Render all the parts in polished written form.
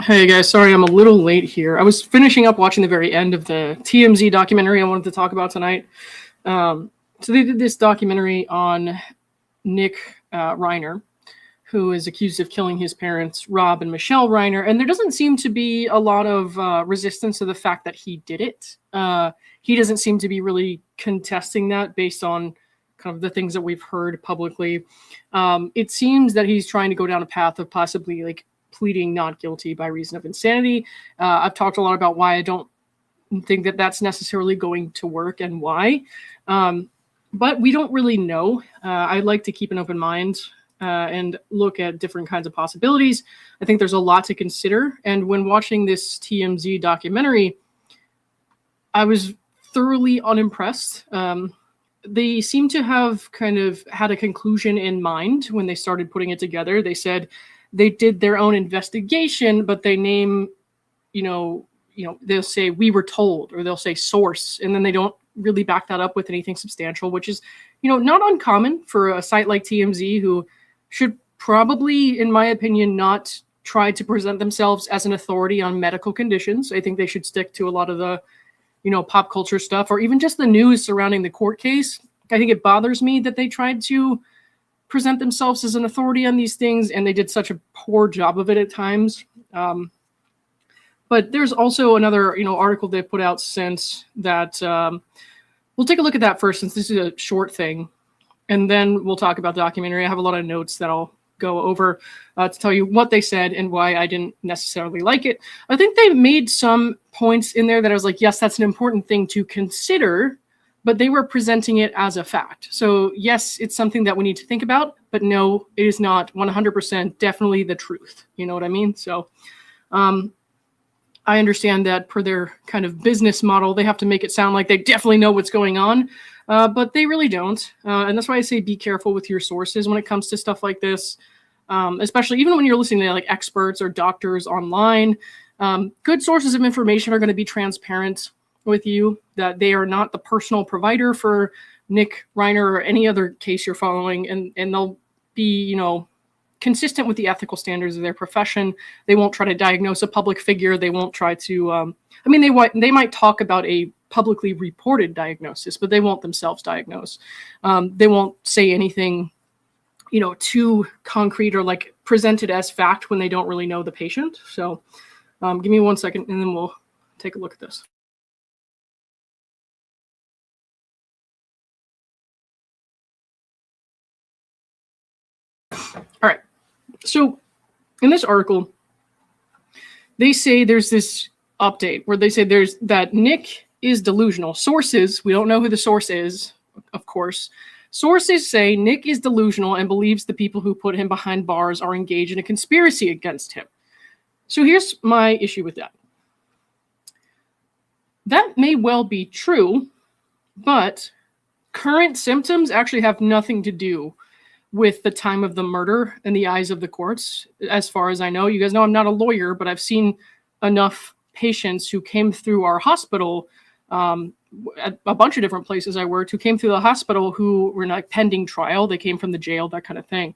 Hey guys, sorry I'm a little late here. I was finishing up watching the very end of the TMZ documentary I wanted to talk about tonight. So they did this documentary on Nick Reiner, who is accused of killing his parents, Rob and Michele Reiner, and there doesn't seem to be a lot of resistance to the fact that he did it. He doesn't seem to be really contesting that based on kind of the things that we've heard publicly. It seems that he's trying to go down a path of possibly like pleading not guilty by reason of insanity. I've talked a lot about why I don't think that that's necessarily going to work and why. But we don't really know. I like to keep an open mind and look at different kinds of possibilities. I think there's a lot to consider. And when watching this TMZ documentary, I was thoroughly unimpressed. They seem to have kind of had a conclusion in mind when they started putting it together. They said they did their own investigation, but they name, they'll say we were told, or they'll say source, and then they don't really back that up with anything substantial, which is, not uncommon for a site like TMZ, who should probably, in my opinion, not try to present themselves as an authority on medical conditions. I think they should stick to a lot of the, pop culture stuff, or even just the news surrounding the court case. I think it bothers me that they tried to present themselves as an authority on these things, and they did such a poor job of it at times. But there's also another, article they put out since that. We'll take a look at that first, since this is a short thing, and then we'll talk about the documentary. I have a lot of notes that I'll go over to tell you what they said and why I didn't necessarily like it. I think they made some points in there that I was like, yes, that's an important thing to consider, but they were presenting it as a fact. So yes, it's something that we need to think about, but no, it is not 100% definitely the truth. You know what I mean? So I understand that per their kind of business model, they have to make it sound like they definitely know what's going on, but they really don't. And that's why I say be careful with your sources when it comes to stuff like this, especially even when you're listening to like experts or doctors online. Good sources of information are going to be transparent with you, that they are not the personal provider for Nick Reiner or any other case you're following, and they'll be, consistent with the ethical standards of their profession. They won't try to diagnose a public figure. They won't try to, they might talk about a publicly reported diagnosis, but they won't themselves diagnose. They won't say anything, too concrete or like presented as fact when they don't really know the patient. So give me 1 second and then we'll take a look at this. All right. So in this article, they say there's this update where they say there's that Nick is delusional. Sources, we don't know who the source is, of course. Sources say Nick is delusional and believes the people who put him behind bars are engaged in a conspiracy against him. So here's my issue with that. That may well be true, but current symptoms actually have nothing to do with the time of the murder in the eyes of the courts, as far as I know. You guys know I'm not a lawyer, but I've seen enough patients who came through our hospital, at a bunch of different places I worked, who came through the hospital who were like pending trial. They came from the jail, that kind of thing.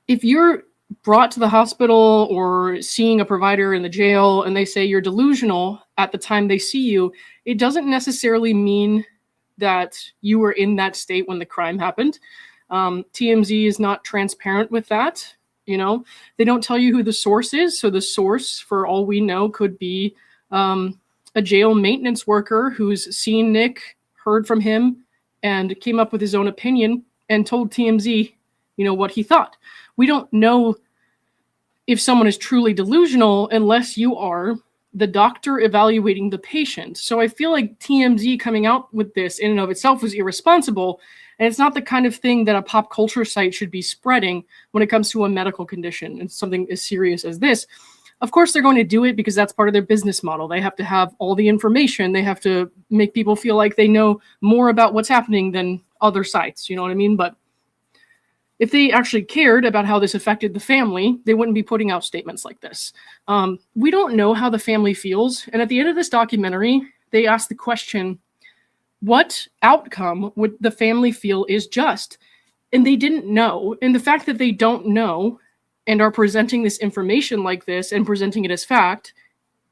If you're brought to the hospital or seeing a provider in the jail and they say you're delusional at the time they see you, it doesn't necessarily mean that you were in that state when the crime happened. TMZ is not transparent with that. They don't tell you who the source is. So the source, for all we know, could be a jail maintenance worker who's seen Nick, heard from him, and came up with his own opinion and told TMZ, what he thought. We don't know if someone is truly delusional unless you are the doctor evaluating the patient. So I feel like TMZ coming out with this in and of itself was irresponsible, and it's not the kind of thing that a pop culture site should be spreading when it comes to a medical condition and something as serious as this. Of course, they're going to do it because that's part of their business model. They have to have all the information. They have to make people feel like they know more about what's happening than other sites. You know what I mean? But if they actually cared about how this affected the family, they wouldn't be putting out statements like this. We don't know how the family feels. And at the end of this documentary, they asked the question, what outcome would the family feel is just? And they didn't know. And the fact that they don't know and are presenting this information like this and presenting it as fact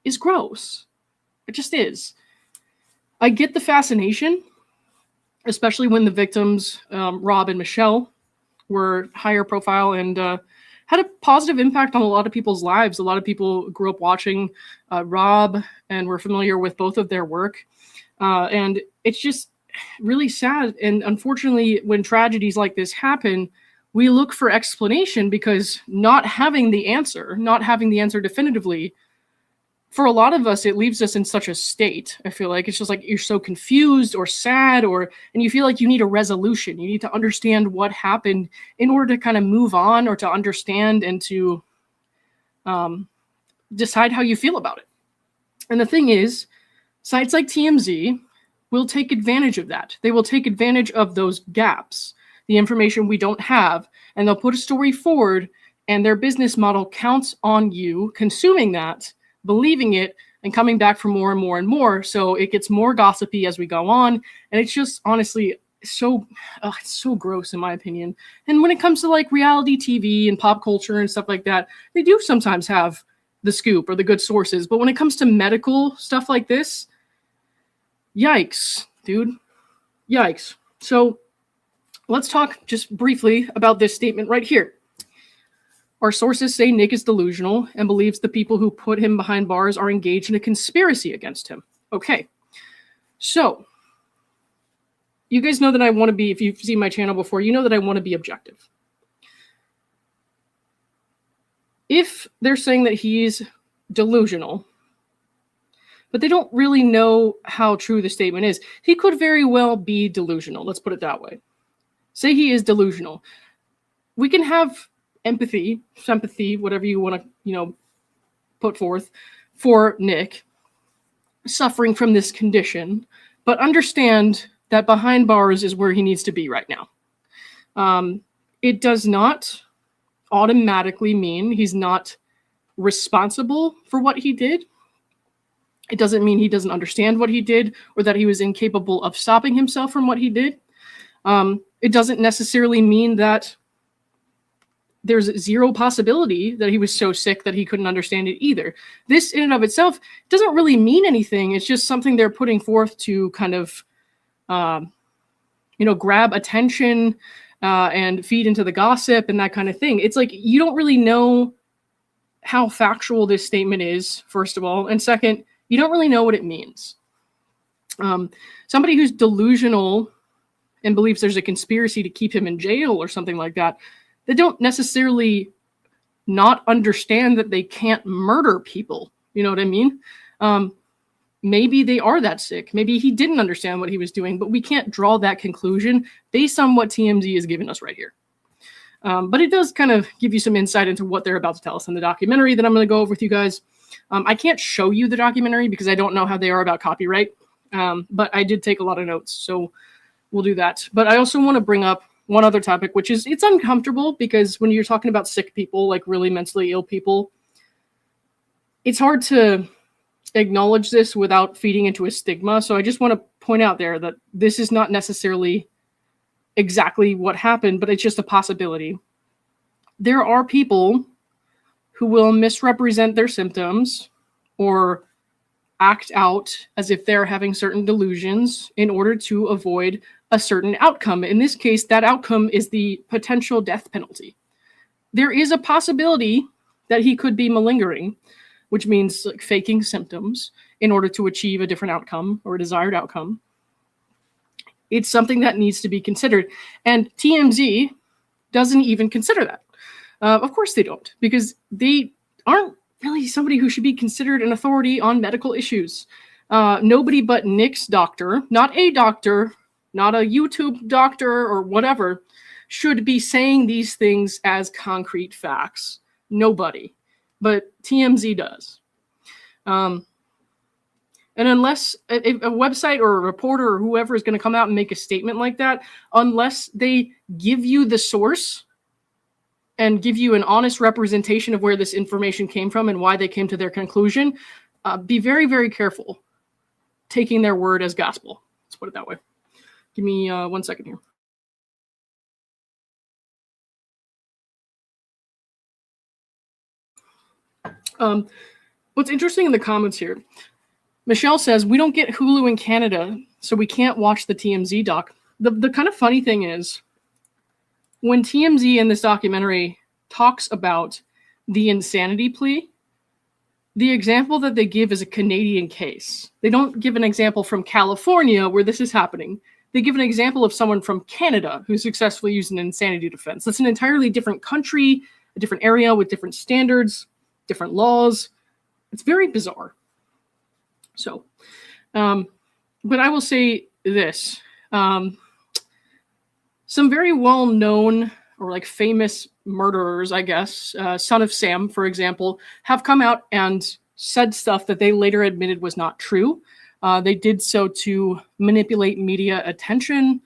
is gross. It just is. I get the fascination, especially when the victims, Rob and Michele, were higher profile and had a positive impact on a lot of people's lives. A lot of people grew up watching Rob and were familiar with both of their work. And it's just really sad. And unfortunately, when tragedies like this happen, we look for explanation because not having the answer definitively, for a lot of us, it leaves us in such a state. I feel like it's just like you're so confused or sad, and you feel like you need a resolution. You need to understand what happened in order to kind of move on or to understand and to decide how you feel about it. And the thing is, sites like TMZ will take advantage of that. They will take advantage of those gaps, the information we don't have, and they'll put a story forward, and their business model counts on you consuming that, believing it, and coming back for more and more and more. So it gets more gossipy as we go on. And it's just honestly it's so gross in my opinion. And when it comes to like reality TV and pop culture and stuff like that, they do sometimes have the scoop or the good sources. But when it comes to medical stuff like this, yikes, dude. Yikes. So let's talk just briefly about this statement right here. Our sources say Nick is delusional and believes the people who put him behind bars are engaged in a conspiracy against him. Okay. So you guys know that I want to be, if you've seen my channel before, you know that I want to be objective. If they're saying that he's delusional, but they don't really know how true the statement is, he could very well be delusional. Let's put it that way. Say he is delusional. We can have empathy, sympathy, whatever you want to, put forth for Nick suffering from this condition, but understand that behind bars is where he needs to be right now. It does not automatically mean he's not responsible for what he did. It doesn't mean he doesn't understand what he did or that he was incapable of stopping himself from what he did. It doesn't necessarily mean that there's zero possibility that he was so sick that he couldn't understand it either. This in and of itself doesn't really mean anything. It's just something they're putting forth to kind of, grab attention and feed into the gossip and that kind of thing. It's like you don't really know how factual this statement is, first of all. And second, you don't really know what it means. Somebody who's delusional and believes there's a conspiracy to keep him in jail or something like that, they don't necessarily not understand that they can't murder people. You know what I mean? Maybe they are that sick. Maybe he didn't understand what he was doing, but we can't draw that conclusion based on what TMZ is giving us right here. But it does kind of give you some insight into what they're about to tell us in the documentary that I'm going to go over with you guys. I can't show you the documentary because I don't know how they are about copyright, but I did take a lot of notes, so we'll do that. But I also want to bring up one other topic, which is it's uncomfortable because when you're talking about sick people, like really mentally ill people, it's hard to acknowledge this without feeding into a stigma. So I just want to point out there that this is not necessarily exactly what happened, but it's just a possibility. There are people who will misrepresent their symptoms or act out as if they're having certain delusions in order to avoid a certain outcome. In this case, that outcome is the potential death penalty. There is a possibility that he could be malingering, which means like faking symptoms in order to achieve a different outcome or a desired outcome. It's something that needs to be considered. And TMZ doesn't even consider that. Of course they don't, because they aren't really somebody who should be considered an authority on medical issues. Nobody but Nick's doctor, not a doctor, not a YouTube doctor or whatever, should be saying these things as concrete facts. Nobody. But TMZ does. And unless a website or a reporter or whoever is going to come out and make a statement like that, unless they give you the source and give you an honest representation of where this information came from and why they came to their conclusion, be very, very careful taking their word as gospel. Let's put it that way. Give me 1 second here. What's interesting in the comments here, Michele says, we don't get Hulu in Canada, so we can't watch the TMZ doc. The kind of funny thing is, when TMZ in this documentary talks about the insanity plea, the example that they give is a Canadian case. They don't give an example from California where this is happening. They give an example of someone from Canada who successfully used an insanity defense. That's an entirely different country, a different area with different standards, different laws. It's very bizarre. So, but I will say this. Some very well-known or like famous murderers, I guess, Son of Sam, for example, have come out and said stuff that they later admitted was not true. They did so to manipulate media attention,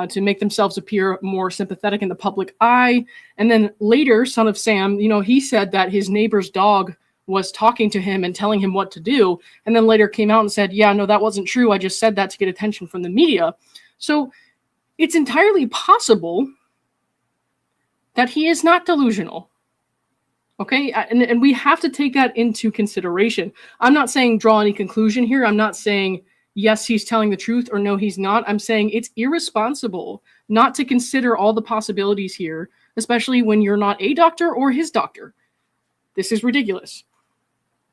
to make themselves appear more sympathetic in the public eye. And then later, Son of Sam, he said that his neighbor's dog was talking to him and telling him what to do. And then later came out and said, yeah, no, that wasn't true. I just said that to get attention from the media. So it's entirely possible that he is not delusional. Okay, and we have to take that into consideration. I'm not saying draw any conclusion here. I'm not saying, yes, he's telling the truth, or no, he's not. I'm saying it's irresponsible not to consider all the possibilities here, especially when you're not a doctor or his doctor. This is ridiculous.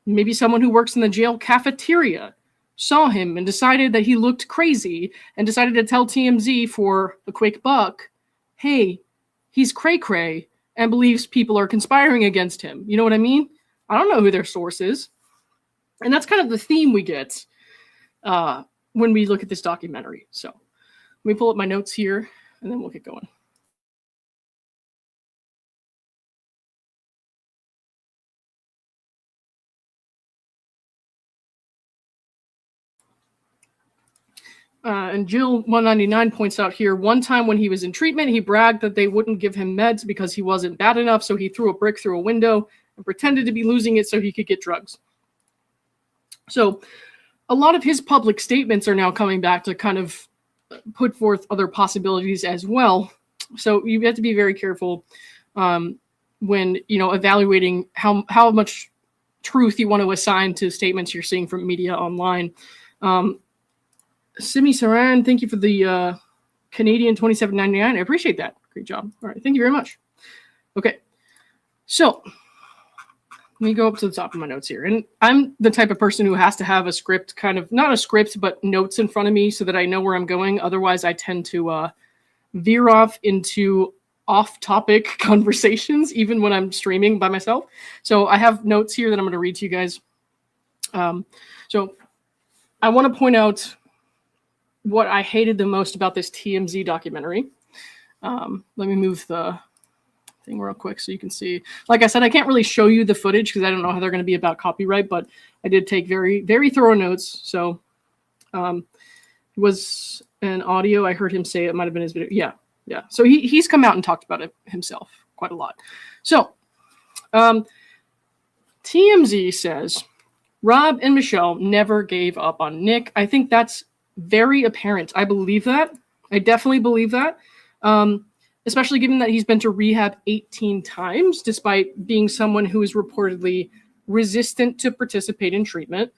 Maybe someone who works in the jail cafeteria saw him and decided that he looked crazy and decided to tell TMZ for a quick buck, hey, he's cray-cray, and believes people are conspiring against him. You know what I mean? I don't know who their source is. And that's kind of the theme we get when we look at this documentary. So let me pull up my notes here, and then we'll get going. And Jill 199 points out here, one time when he was in treatment, he bragged that they wouldn't give him meds because he wasn't bad enough, so he threw a brick through a window and pretended to be losing it so he could get drugs. So a lot of his public statements are now coming back to kind of put forth other possibilities as well. So you have to be very careful when evaluating how much truth you want to assign to statements you're seeing from media online. Simi Saran, thank you for the Canadian $27.99. I appreciate that. Great job. All right, thank you very much. Okay, so let me go up to the top of my notes here. And I'm the type of person who has to have a script, kind of, not a script, but notes in front of me so that I know where I'm going. Otherwise, I tend to veer off into off-topic conversations, even when I'm streaming by myself. So I have notes here that I'm going to read to you guys. So I want to point out what I hated the most about this TMZ documentary. Let me move the thing real quick so you can see. Like I said, I can't really show you the footage because I don't know how they're going to be about copyright, but I did take very, very thorough notes. So it was an audio. I heard him say it might have been his video. Yeah. So he's come out and talked about it himself quite a lot. So TMZ says, Rob and Michele never gave up on Nick. I think that's very apparent. I believe that. I definitely believe that. Especially given that he's been to rehab 18 times, despite being someone who is reportedly resistant to participate in treatment.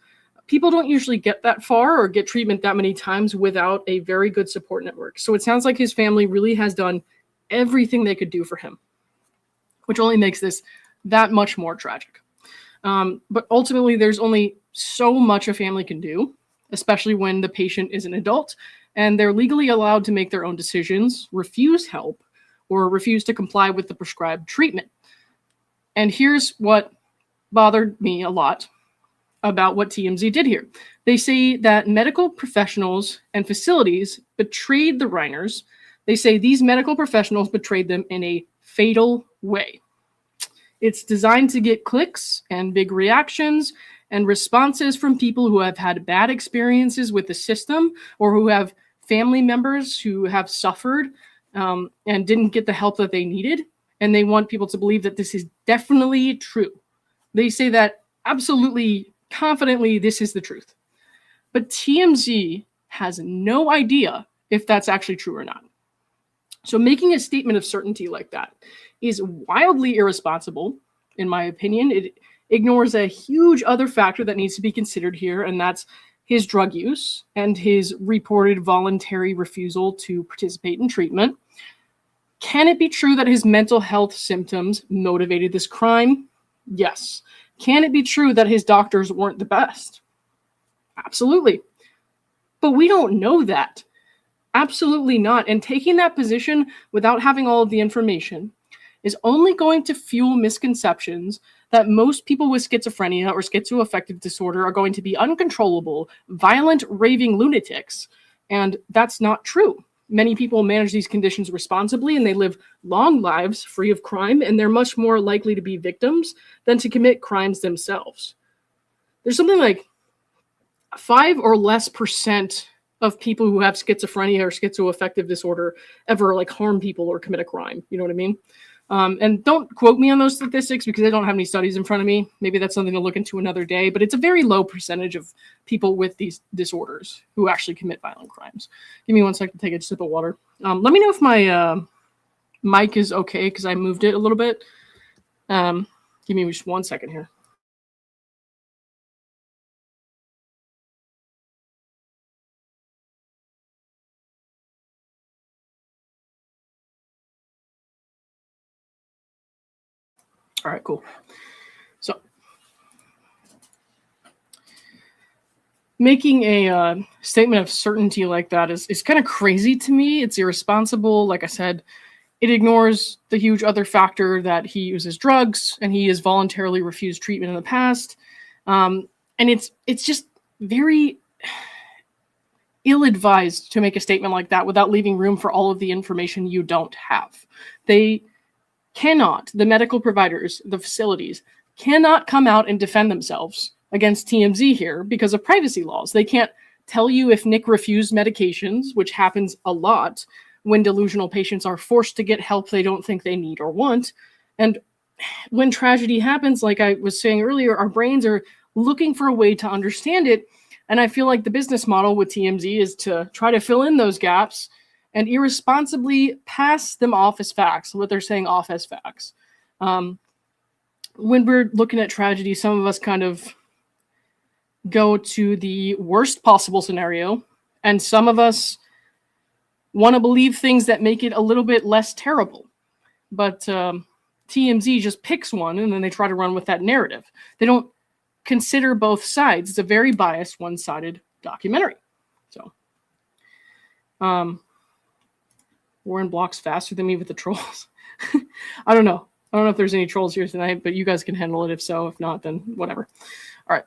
People don't usually get that far or get treatment that many times without a very good support network. So it sounds like his family really has done everything they could do for him, which only makes this that much more tragic. But ultimately, there's only so much a family can do, especially when the patient is an adult and they're legally allowed to make their own decisions, refuse help, or refuse to comply with the prescribed treatment. And here's what bothered me a lot about what TMZ did here. They say that medical professionals and facilities betrayed the Reiners. They say these medical professionals betrayed them in a fatal way. It's designed to get clicks and big reactions and responses from people who have had bad experiences with the system or who have family members who have suffered and didn't get the help that they needed. And they want people to believe that this is definitely true. They say that absolutely confidently this is the truth. But TMZ has no idea if that's actually true or not. So making a statement of certainty like that is wildly irresponsible, in my opinion. ignores a huge other factor that needs to be considered here, and that's his drug use and his reported voluntary refusal to participate in treatment. Can it be true that his mental health symptoms motivated this crime? Yes. Can it be true that his doctors weren't the best? Absolutely. But we don't know that. Absolutely not. And taking that position without having all of the information is only going to fuel misconceptions that most people with schizophrenia or schizoaffective disorder are going to be uncontrollable, violent, raving lunatics. And that's not true. Many people manage these conditions responsibly and they live long lives free of crime, and they're much more likely to be victims than to commit crimes themselves. There's something like 5 or less % of people who have schizophrenia or schizoaffective disorder ever like harm people or commit a crime. You know what I mean? And don't quote me on those statistics because I don't have any studies in front of me. Maybe that's something to look into another day, but it's a very low percentage of people with these disorders who actually commit violent crimes. Give me 1 second to take a sip of water. Let me know if my mic is okay because I moved it a little bit. Give me just 1 second here. All right, cool. So making a statement of certainty like that is kind of crazy to me. It's irresponsible. Like I said, it ignores the huge other factor that he uses drugs and he has voluntarily refused treatment in the past. And it's just very ill-advised to make a statement like that without leaving room for all of the information you don't have. They cannot, the medical providers, the facilities, cannot come out and defend themselves against TMZ here because of privacy laws. They can't tell you if Nick refused medications, which happens a lot when delusional patients are forced to get help they don't think they need or want. And when tragedy happens, like I was saying earlier, our brains are looking for a way to understand it. And I feel like the business model with TMZ is to try to fill in those gaps and irresponsibly pass them off as facts, what they're saying off as facts. When we're looking at tragedy, some of us kind of go to the worst possible scenario, and some of us want to believe things that make it a little bit less terrible. But TMZ just picks one, and then they try to run with that narrative. They don't consider both sides. It's a very biased, one-sided documentary. So, Warren blocks faster than me with the trolls. I don't know. I don't know if there's any trolls here tonight, but you guys can handle it if so. If not, then whatever. All right.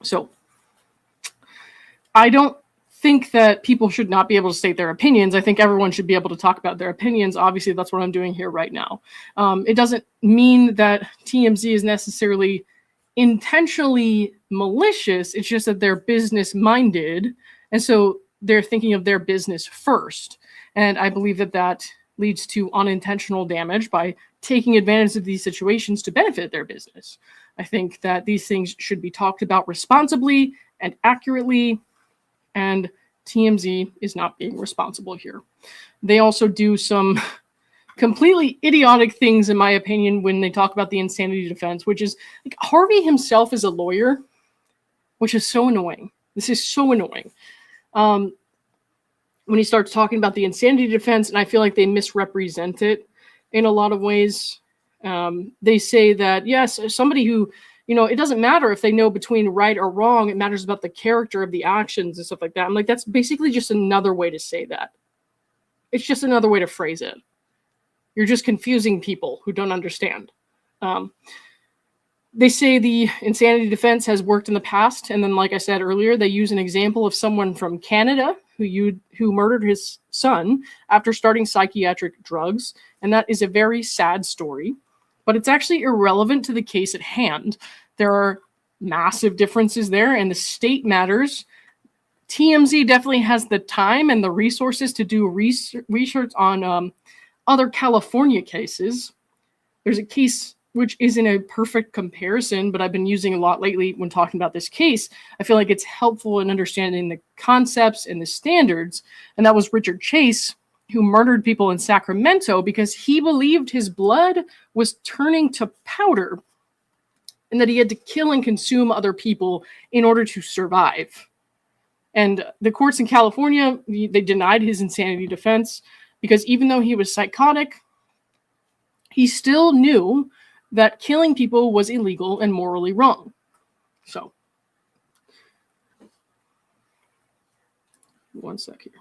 So, I don't think that people should not be able to state their opinions. I think everyone should be able to talk about their opinions. Obviously, that's what I'm doing here right now. It doesn't mean that TMZ is necessarily intentionally malicious. It's just that they're business-minded, and so they're thinking of their business first. And I believe that that leads to unintentional damage by taking advantage of these situations to benefit their business. I think that these things should be talked about responsibly and accurately, and TMZ is not being responsible here. They also do some completely idiotic things, in my opinion, when they talk about the insanity defense, which is like Harvey himself is a lawyer, which is so annoying. This is so annoying. When he starts talking about the insanity defense, and I feel like they misrepresent it in a lot of ways. They say that, yes, somebody who, it doesn't matter if they know between right or wrong. It matters about the character of the actions and stuff like that. I'm like, that's basically just another way to say that. It's just another way to phrase it. You're just confusing people who don't understand. They say the insanity defense has worked in the past. And then, like I said earlier, they use an example of someone from Canada who murdered his son after starting psychiatric drugs. And that is a very sad story. But it's actually irrelevant to the case at hand. There are massive differences there, and the state matters. TMZ definitely has the time and the resources to do research on other California cases. There's a case which isn't a perfect comparison, but I've been using a lot lately when talking about this case. I feel like it's helpful in understanding the concepts and the standards. And that was Richard Chase, who murdered people in Sacramento because he believed his blood was turning to powder. and that he had to kill and consume other people in order to survive. And the courts in California, they denied his insanity defense because even though he was psychotic, he still knew that killing people was illegal and morally wrong. So, one sec here.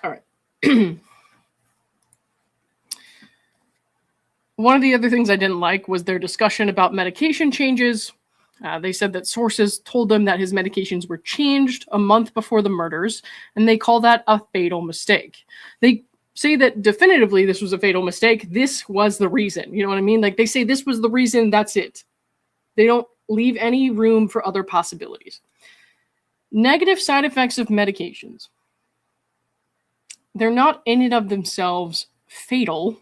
All right. One of the other things I didn't like was their discussion about medication changes. They said that sources told them that his medications were changed a month before the murders, and they call that a fatal mistake. They say that definitively this was a fatal mistake. This was the reason. You know what I mean? Like, they say this was the reason, that's it. They don't leave any room for other possibilities. Negative side effects of medications. They're not in and of themselves fatal.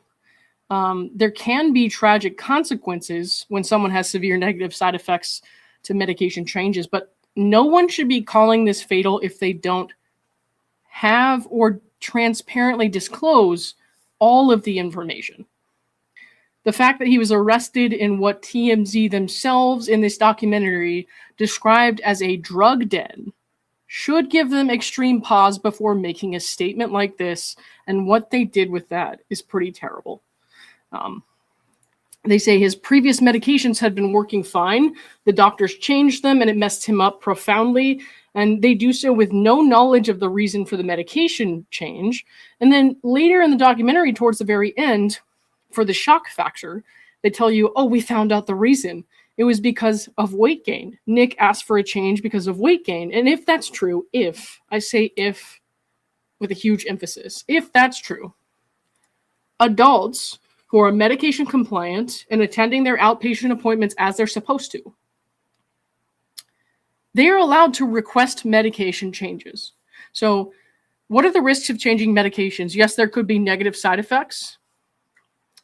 There can be tragic consequences when someone has severe negative side effects to medication changes, but no one should be calling this fatal if they don't have or transparently disclose all of the information. The fact that he was arrested in what TMZ themselves in this documentary described as a drug den should give them extreme pause before making a statement like this, and what they did with that is pretty terrible. They say his previous medications had been working fine. The doctors changed them and it messed him up profoundly. And they do so with no knowledge of the reason for the medication change. And then later in the documentary, towards the very end, for the shock factor, they tell you, oh, we found out the reason. It was because of weight gain. Nick asked for a change because of weight gain. And if that's true, I say if with a huge emphasis, if that's true, adults who are medication compliant and attending their outpatient appointments as they're supposed to, they are allowed to request medication changes. So what are the risks of changing medications? Yes, there could be negative side effects.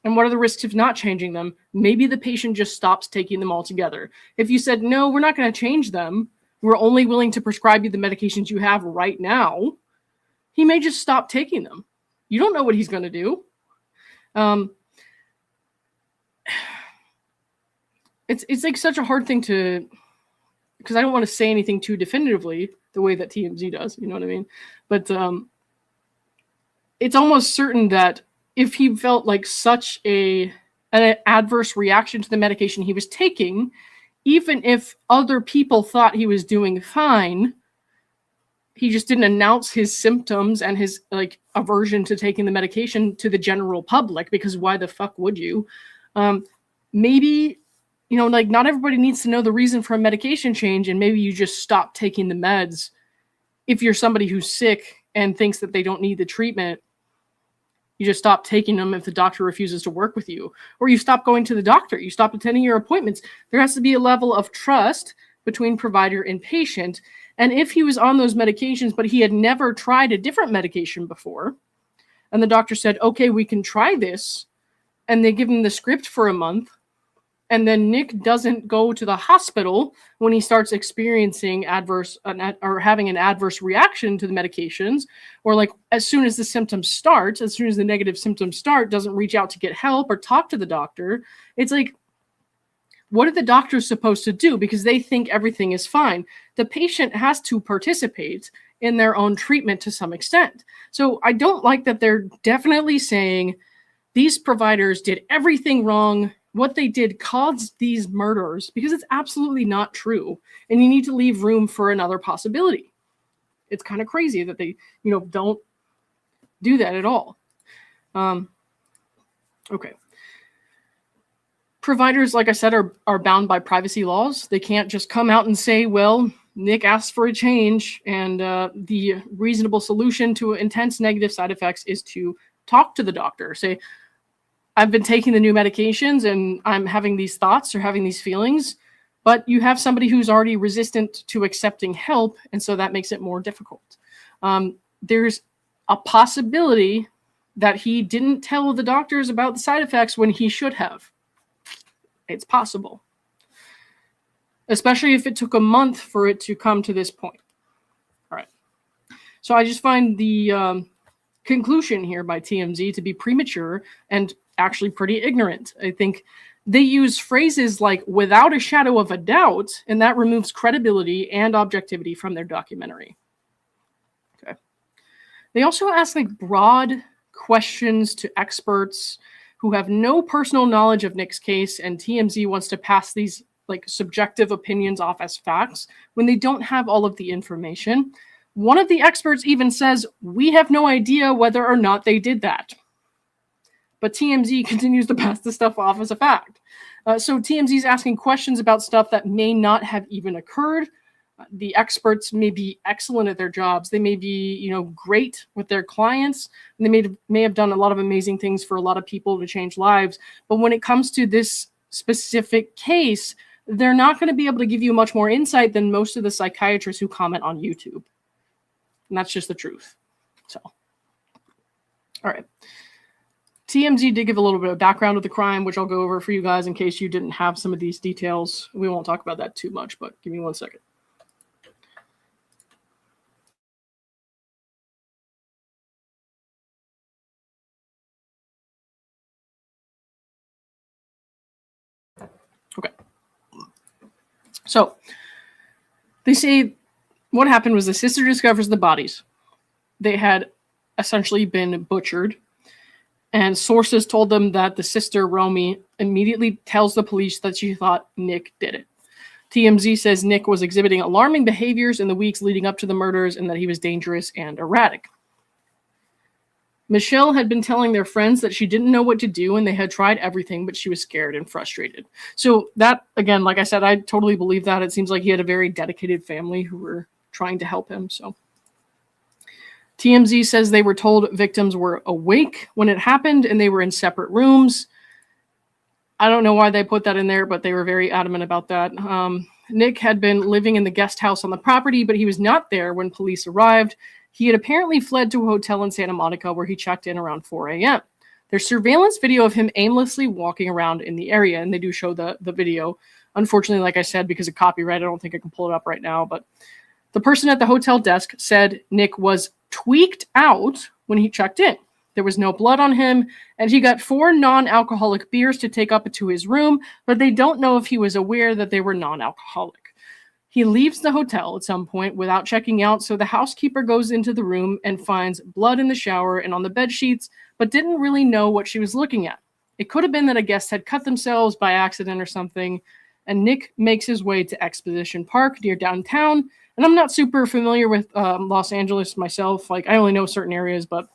And what are the risks of not changing them? Maybe the patient just stops taking them altogether. If you said, no, we're not going to change them, we're only willing to prescribe you the medications you have right now, he may just stop taking them. You don't know what he's going to do. It's like such a hard thing to, because I don't want to say anything too definitively the way that TMZ does, you know what I mean? But it's almost certain that if he felt like such an adverse reaction to the medication he was taking, even if other people thought he was doing fine, he just didn't announce his symptoms and his like aversion to taking the medication to the general public, because why the fuck would you? Maybe, you know, like not everybody needs to know the reason for a medication change, and maybe you just stop taking the meds if you're somebody who's sick and thinks that they don't need the treatment. You just stop taking them if the doctor refuses to work with you, or you stop going to the doctor, you stop attending your appointments. There has to be a level of trust between provider and patient. And if he was on those medications, but he had never tried a different medication before, and the doctor said, okay, we can try this, and they give him the script for a month, and then Nick doesn't go to the hospital when he starts experiencing having an adverse reaction to the medications, or like as soon as the symptoms start, as soon as the negative symptoms start, doesn't reach out to get help or talk to the doctor. It's like, what are the doctors supposed to do? Because they think everything is fine. The patient has to participate in their own treatment to some extent. So I don't like that they're definitely saying these providers did everything wrong. What they did caused these murders, because it's absolutely not true. And you need to leave room for another possibility. It's kind of crazy that they, don't do that at all. Okay. Providers, like I said, are bound by privacy laws. They can't just come out and say, well, Nick asked for a change, and the reasonable solution to intense negative side effects is to talk to the doctor. Say, I've been taking the new medications and I'm having these thoughts or having these feelings, but you have somebody who's already resistant to accepting help, and so that makes it more difficult. There's a possibility that he didn't tell the doctors about the side effects when he should have. It's possible, especially if it took a month for it to come to this point. So I just find the conclusion here by TMZ to be premature and actually pretty ignorant. I think they use phrases like without a shadow of a doubt, and that removes credibility and objectivity from their documentary. Okay. They also ask like broad questions to experts who have no personal knowledge of Nick's case, and TMZ wants to pass these like subjective opinions off as facts when they don't have all of the information. One of the experts even says, we have no idea whether or not they did that. But TMZ continues to pass this stuff off as a fact. So TMZ is asking questions about stuff that may not have even occurred. The experts may be excellent at their jobs. They may be, great with their clients. And they may have done a lot of amazing things for a lot of people to change lives. But when it comes to this specific case, they're not going to be able to give you much more insight than most of the psychiatrists who comment on YouTube. And that's just the truth. So, all right. TMZ did give a little bit of background of the crime, which I'll go over for you guys in case you didn't have some of these details. We won't talk about that too much, but give me 1 second. Okay. So, they say what happened was the sister discovers the bodies. They had essentially been butchered. And sources told them that the sister, Romy, immediately tells the police that she thought Nick did it. TMZ says Nick was exhibiting alarming behaviors in the weeks leading up to the murders and that he was dangerous and erratic. Michele had been telling their friends that she didn't know what to do and they had tried everything, but she was scared and frustrated. So that, again, like I said, I totally believe that. It seems like he had a very dedicated family who were trying to help him. So TMZ says they were told victims were awake when it happened and they were in separate rooms. I don't know why they put that in there, but they were very adamant about that. Nick had been living in the guest house on the property, but he was not there when police arrived. He had apparently fled to a hotel in Santa Monica where he checked in around 4 a.m. There's surveillance video of him aimlessly walking around in the area, and they do show the video. Unfortunately, like I said, because of copyright, I don't think I can pull it up right now, but the person at the hotel desk said Nick was tweaked out when he checked in. There was no blood on him, and he got 4 non-alcoholic beers to take up to his room, but they don't know if he was aware that they were non-alcoholic. He leaves the hotel at some point without checking out, so the housekeeper goes into the room and finds blood in the shower and on the bed sheets, but didn't really know what she was looking at. It could have been that a guest had cut themselves by accident or something, and Nick makes his way to Exposition Park near downtown. And I'm not super familiar with Los Angeles myself. Like, I only know certain areas, but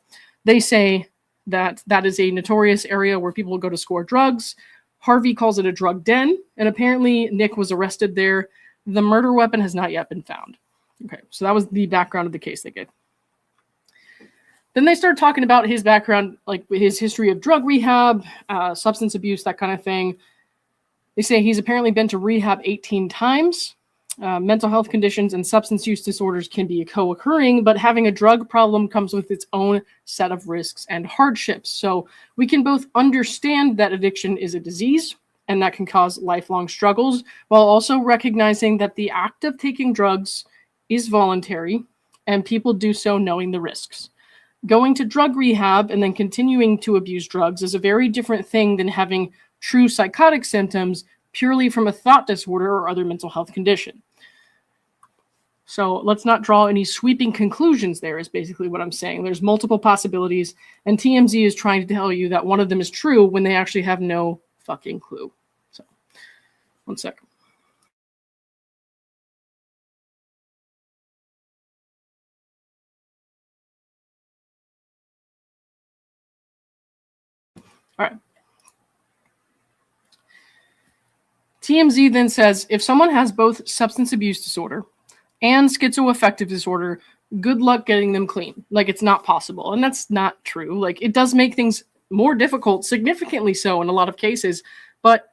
they say that that is a notorious area where people go to score drugs. Harvey calls it a drug den, and apparently Nick was arrested there. The murder weapon has not yet been found. Okay, so that was the background of the case they gave. Then they started talking about his background, like his history of drug rehab, substance abuse, that kind of thing. They say he's apparently been to rehab 18 times. Mental health conditions and substance use disorders can be co-occurring, but having a drug problem comes with its own set of risks and hardships. So we can both understand that addiction is a disease and that can cause lifelong struggles, while also recognizing that the act of taking drugs is voluntary and people do so knowing the risks. Going to drug rehab and then continuing to abuse drugs is a very different thing than having true psychotic symptoms purely from a thought disorder or other mental health condition. So let's not draw any sweeping conclusions there, is basically what I'm saying. There's multiple possibilities, and TMZ is trying to tell you that one of them is true when they actually have no fucking clue. So, 1 second. All right. TMZ then says, if someone has both substance abuse disorder and schizoaffective disorder, good luck getting them clean. Like, it's not possible. And that's not true. Like, it does make things more difficult, significantly so in a lot of cases, but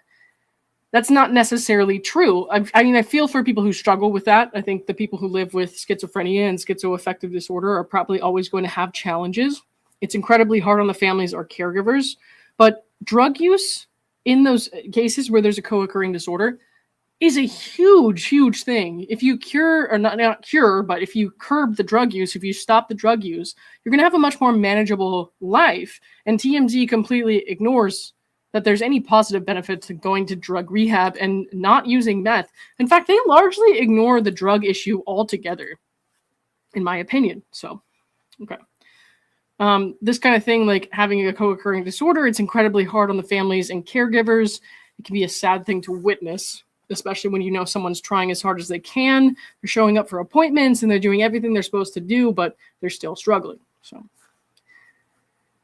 that's not necessarily true. I mean, I feel for people who struggle with that. I think the people who live with schizophrenia and schizoaffective disorder are probably always going to have challenges. It's incredibly hard on the families or caregivers, but drug use in those cases where there's a co-occurring disorder is a huge, huge thing. If you cure, or not cure, but if you curb the drug use, if you stop the drug use, you're going to have a much more manageable life. And TMZ completely ignores that there's any positive benefit to going to drug rehab and not using meth. In fact, they largely ignore the drug issue altogether, in my opinion. So, okay. This kind of thing, like having a co-occurring disorder, it's incredibly hard on the families and caregivers. It can be a sad thing to witness, especially when you know someone's trying as hard as they can. They're showing up for appointments and they're doing everything they're supposed to do, but they're still struggling. So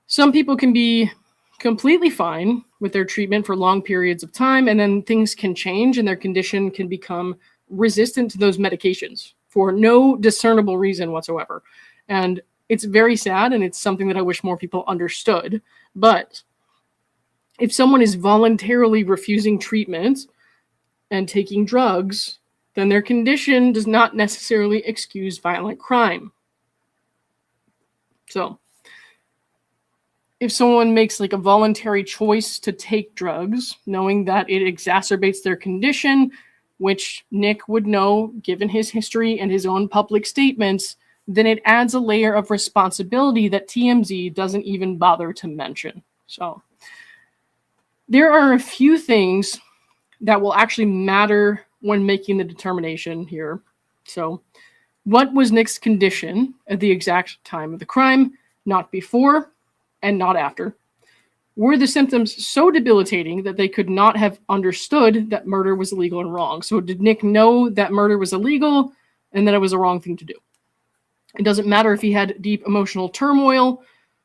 some people can be completely fine with their treatment for long periods of time, and then things can change and their condition can become resistant to those medications for no discernible reason whatsoever. And it's very sad, and it's something that I wish more people understood. But if someone is voluntarily refusing treatment and taking drugs, then their condition does not necessarily excuse violent crime. So if someone makes like a voluntary choice to take drugs, knowing that it exacerbates their condition, which Nick would know given his history and his own public statements, then it adds a layer of responsibility that TMZ doesn't even bother to mention. So there are a few things that will actually matter when making the determination here. So what was Nick's condition at the exact time of the crime? Not before and not after. Were the symptoms so debilitating that they could not have understood that murder was illegal and wrong? So did Nick know that murder was illegal and that it was a wrong thing to do? It doesn't matter if he had deep emotional turmoil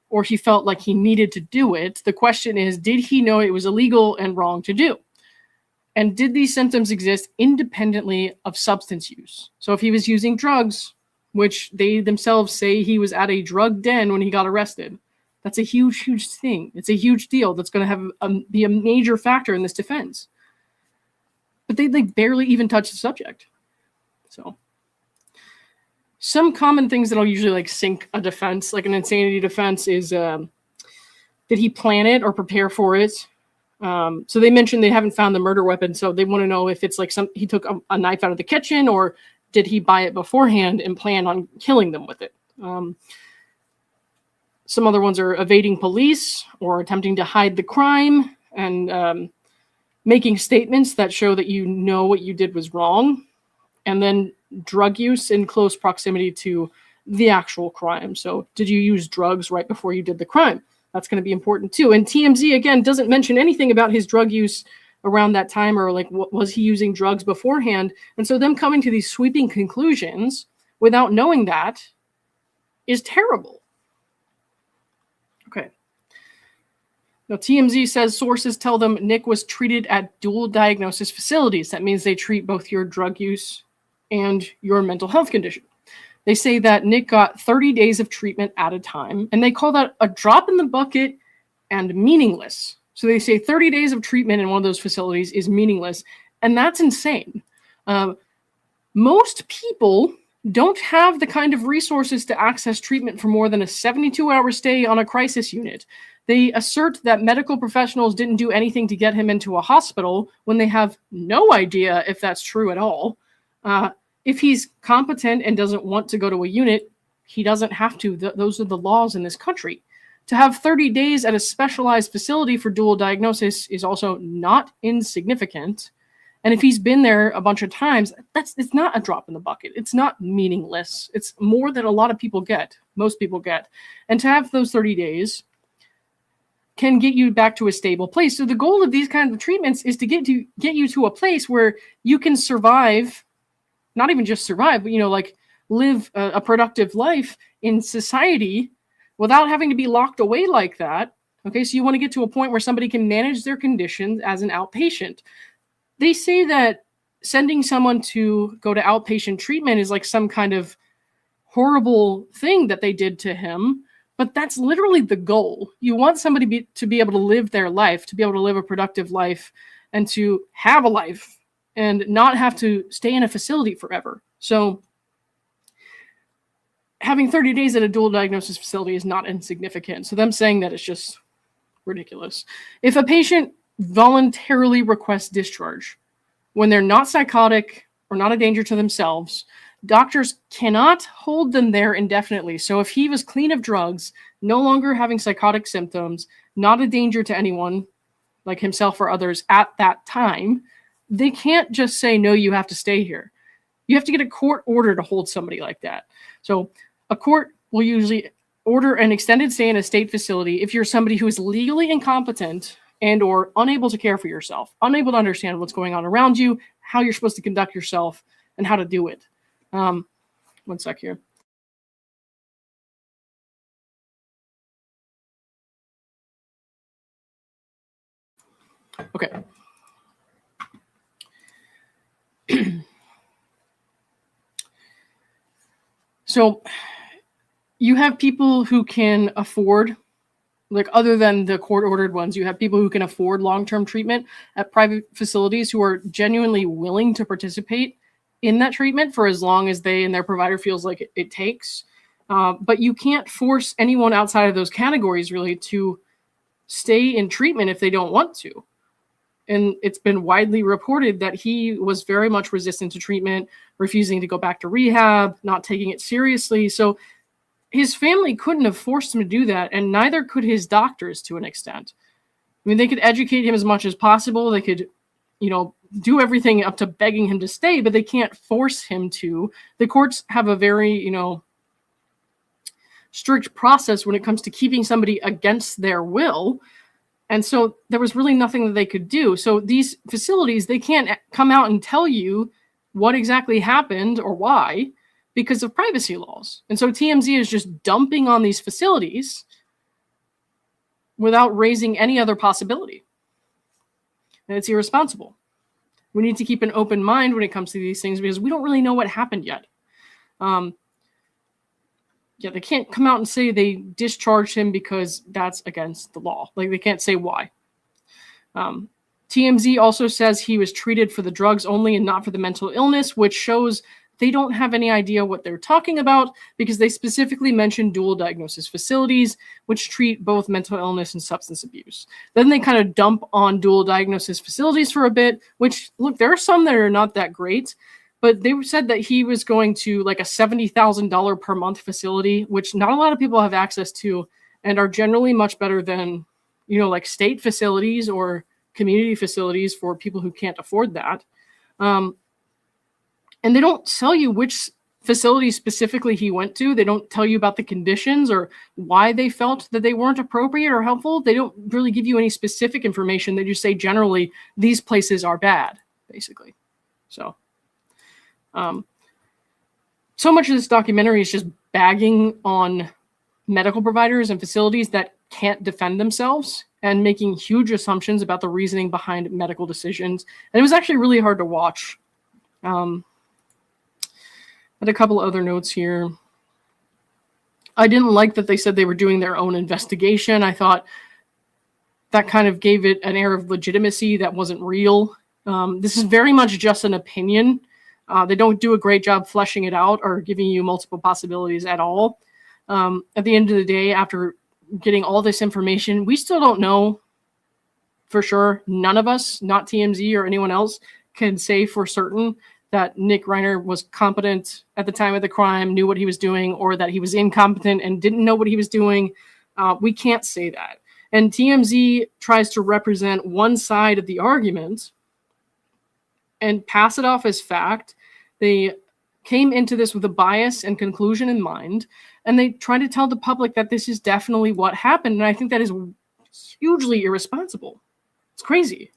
or he felt like he needed to do it. The question is, did he know it was illegal and wrong to do? And did these symptoms exist independently of substance use? So if he was using drugs, which they themselves say he was at a drug den when he got arrested, that's a huge, huge thing. It's a huge deal that's going to have be a major factor in this defense. But they barely even touch the subject. So some common things that'll usually like sink a defense, like an insanity defense, is did he plan it or prepare for it? So they mentioned they haven't found the murder weapon, so they want to know if it's like he took a knife out of the kitchen, or did he buy it beforehand and plan on killing them with it? Some other ones are evading police or attempting to hide the crime and making statements that show that you know what you did was wrong, and then drug use in close proximity to the actual crime. So did you use drugs right before you did the crime? That's going to be important too. And TMZ, again, doesn't mention anything about his drug use around that time, or like, was he using drugs beforehand? And so them coming to these sweeping conclusions without knowing that is terrible. Okay. Now, TMZ says sources tell them Nick was treated at dual diagnosis facilities. That means they treat both your drug use and your mental health condition. They say that Nick got 30 days of treatment at a time, and they call that a drop in the bucket and meaningless. So they say 30 days of treatment in one of those facilities is meaningless, and that's insane. Most people don't have the kind of resources to access treatment for more than a 72-hour stay on a crisis unit. They assert that medical professionals didn't do anything to get him into a hospital when they have no idea if that's true at all. If he's competent and doesn't want to go to a unit, he doesn't have to. Those are the laws in this country. To have 30 days at a specialized facility for dual diagnosis is also not insignificant. And if he's been there a bunch of times, it's not a drop in the bucket. It's not meaningless. It's more than a lot of people get, most people get. And to have those 30 days can get you back to a stable place. So the goal of these kinds of treatments is to get you to a place where you can survive, not even just survive, but, like live a productive life in society without having to be locked away like that. Okay, so you want to get to a point where somebody can manage their conditions as an outpatient. They say that sending someone to go to outpatient treatment is like some kind of horrible thing that they did to him, but that's literally the goal. You want somebody to be able to live their life, to be able to live a productive life, and to have a life and not have to stay in a facility forever. So having 30 days at a dual diagnosis facility is not insignificant. So them saying that is just ridiculous. If a patient voluntarily requests discharge, when they're not psychotic or not a danger to themselves, doctors cannot hold them there indefinitely. So if he was clean of drugs, no longer having psychotic symptoms, not a danger to anyone like himself or others at that time, they can't just say, no, you have to stay here. You have to get a court order to hold somebody like that. So a court will usually order an extended stay in a state facility if you're somebody who is legally incompetent and or unable to care for yourself, unable to understand what's going on around you, how you're supposed to conduct yourself, and how to do it. One sec here. Okay. So you have people who can afford, like other than the court-ordered ones, you have people who can afford long-term treatment at private facilities who are genuinely willing to participate in that treatment for as long as they and their provider feels like it takes. But you can't force anyone outside of those categories really to stay in treatment if they don't want to. And it's been widely reported that he was very much resistant to treatment, refusing to go back to rehab, not taking it seriously. So his family couldn't have forced him to do that, and neither could his doctors to an extent. I mean, they could educate him as much as possible. They could, do everything up to begging him to stay, but they can't force him to. The courts have a very, strict process when it comes to keeping somebody against their will. And so there was really nothing that they could do. So these facilities, they can't come out and tell you what exactly happened or why because of privacy laws. And so TMZ is just dumping on these facilities without raising any other possibility. And it's irresponsible. We need to keep an open mind when it comes to these things because we don't really know what happened yet. They can't come out and say they discharged him because that's against the law. Like, they can't say why. TMZ also says he was treated for the drugs only and not for the mental illness, which shows they don't have any idea what they're talking about because they specifically mention dual diagnosis facilities, which treat both mental illness and substance abuse. Then they kind of dump on dual diagnosis facilities for a bit, which, look, there are some that are not that great. But they said that he was going to like a $70,000 per month facility, which not a lot of people have access to and are generally much better than, like state facilities or community facilities for people who can't afford that. And they don't tell you which facility specifically he went to. They don't tell you about the conditions or why they felt that they weren't appropriate or helpful. They don't really give you any specific information. They just say generally these places are bad, basically. So much of this documentary is just bagging on medical providers and facilities that can't defend themselves and making huge assumptions about the reasoning behind medical decisions. And it was actually really hard to watch. I had a couple other notes here. I didn't like that they said they were doing their own investigation. I thought that kind of gave it an air of legitimacy that wasn't real. This is very much just an opinion. They don't do a great job fleshing it out or giving you multiple possibilities at all. At the end of the day, after getting all this information, we still don't know for sure. None of us, not TMZ or anyone else, can say for certain that Nick Reiner was competent at the time of the crime, knew what he was doing, or that he was incompetent and didn't know what he was doing. We can't say that. And TMZ tries to represent one side of the argument and pass it off as fact. They came into this with a bias and conclusion in mind, and they try to tell the public that this is definitely what happened. And I think that is hugely irresponsible. It's crazy.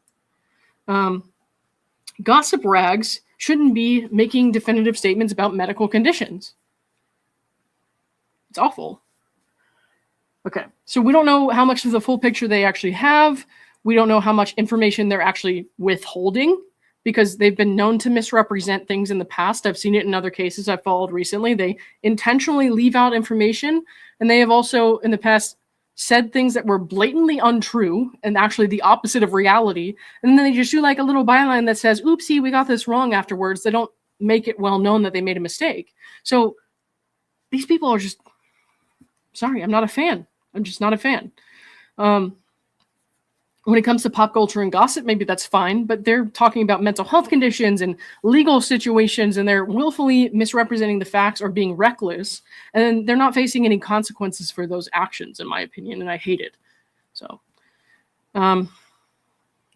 Gossip rags shouldn't be making definitive statements about medical conditions. It's awful. Okay, so we don't know how much of the full picture they actually have. We don't know how much information they're actually withholding, because they've been known to misrepresent things in the past. I've seen it in other cases I've followed recently. They intentionally leave out information, and they have also in the past said things that were blatantly untrue and actually the opposite of reality. And then they just do like a little byline that says, oopsie, we got this wrong afterwards. They don't make it well known that they made a mistake. So these people are just, sorry, I'm not a fan. I'm just not a fan. when it comes to pop culture and gossip, maybe that's fine, but they're talking about mental health conditions and legal situations, and they're willfully misrepresenting the facts or being reckless, and they're not facing any consequences for those actions, in my opinion, and I hate it. So,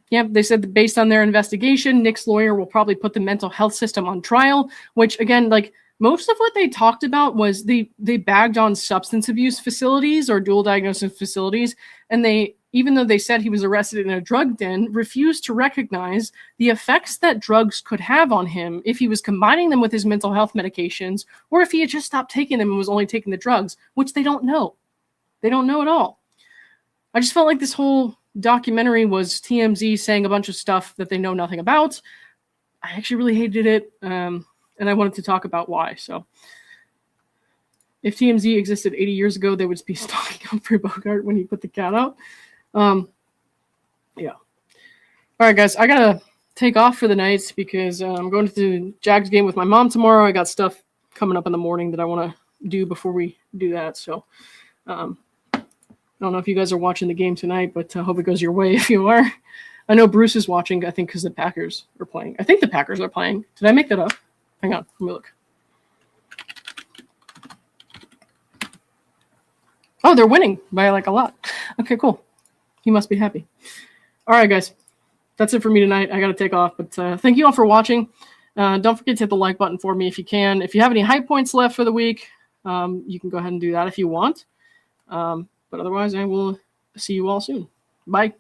yeah, they said that based on their investigation, Nick's lawyer will probably put the mental health system on trial, which, again, like, most of what they talked about was they bagged on substance abuse facilities or dual diagnosis facilities, and they, even though they said he was arrested in a drug den, refused to recognize the effects that drugs could have on him if he was combining them with his mental health medications, or if he had just stopped taking them and was only taking the drugs, which they don't know. They don't know at all. I just felt like this whole documentary was TMZ saying a bunch of stuff that they know nothing about. I actually really hated it, and I wanted to talk about why. So, if TMZ existed 80 years ago, they would be stalking Humphrey Bogart when he put the cat out. Yeah. All right, guys, I gotta take off for the night because I'm going to the Jags game with my mom tomorrow. I got stuff coming up in the morning that I want to do before we do that. So, I don't know if you guys are watching the game tonight, but I hope it goes your way if you are. I know Bruce is watching, I think, because the Packers are playing. I think the Packers are playing. Did I make that up? Hang on, let me look. Oh, they're winning by like a lot. Okay, cool. He must be happy. All right, guys. That's it for me tonight. I got to take off, but thank you all for watching. Don't forget to hit the like button for me if you can. If you have any high points left for the week, you can go ahead and do that if you want. But otherwise, I will see you all soon. Bye.